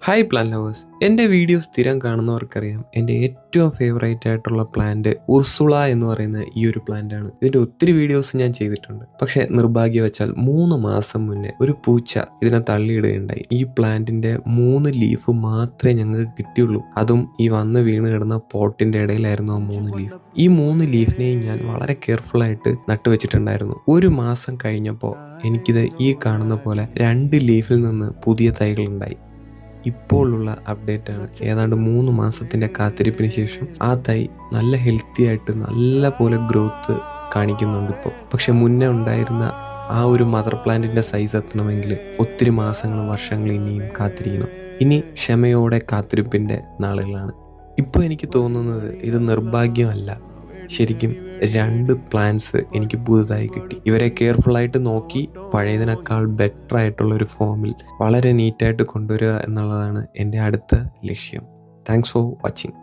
Hi plant lovers, എൻ്റെ video സ്ഥിരം കാണുന്നവർക്കറിയാം എൻ്റെ ഏറ്റവും ഫേവറേറ്റ് ആയിട്ടുള്ള പ്ലാന്റ് ഉർസുള എന്ന് പറയുന്ന ഈ ഒരു പ്ലാന്റ് ആണ്. ഇതിൻ്റെ ഒത്തിരി വീഡിയോസ് ഞാൻ ചെയ്തിട്ടുണ്ട്. പക്ഷേ നിർഭാഗ്യവശാൽ 3 മാസം മുന്നേ ഒരു പൂച്ച ഇതിനെ തള്ളിയിടുകയുണ്ടായി. ഈ പ്ലാന്റിന്റെ 3 ലീഫ് മാത്രമേ ഞങ്ങൾക്ക് കിട്ടിയുള്ളൂ. അതും ഈ വന്ന് വീണ് കിടന്ന പോട്ടിന്റെ ഇടയിലായിരുന്നു ആ 3 ലീഫ്. ഈ 3 ലീഫിനെയും ഞാൻ വളരെ കെയർഫുൾ ആയിട്ട് നട്ടുവെച്ചിട്ടുണ്ടായിരുന്നു. ഒരു മാസം കഴിഞ്ഞപ്പോൾ എനിക്കിത് ഈ കാണുന്ന പോലെ 2 ലീഫിൽ നിന്ന് പുതിയ തൈകൾ ഉണ്ടായി. ഇപ്പോഴുള്ള അപ്ഡേറ്റ് ആണ്. ഏതാണ്ട് 3 മാസത്തിന്റെ കാത്തിരിപ്പിന് ശേഷം ആ തൈ നല്ല ഹെൽത്തി ആയിട്ട് നല്ല പോലെ ഗ്രോത്ത് കാണിക്കുന്നുണ്ട് ഇപ്പോൾ. പക്ഷെ മുന്നേ ഉണ്ടായിരുന്ന ആ ഒരു മദർ പ്ലാന്റിന്റെ സൈസ് എത്തണമെങ്കിൽ ഒത്തിരി മാസങ്ങളും വർഷങ്ങളും ഇനിയും കാത്തിരിക്കണം. ഇനി ക്ഷമയോടെ കാത്തിരിപ്പിന്റെ നാളുകളാണ്. ഇപ്പോൾ എനിക്ക് തോന്നുന്നത് ഇത് നിർഭാഗ്യമല്ല, ശരിക്കും 2 പ്ലാന്റ്സ് എനിക്ക് പുതുതായി കിട്ടി. ഇവരെ കെയർഫുള്ളായിട്ട് നോക്കി പഴയതിനേക്കാൾ ബെറ്റർ ആയിട്ടുള്ള ഒരു ഫോമിൽ വളരെ നീറ്റായിട്ട് കൊണ്ടുവരിക എന്നുള്ളതാണ് എൻ്റെ അടുത്ത ലക്ഷ്യം. Thanks for watching.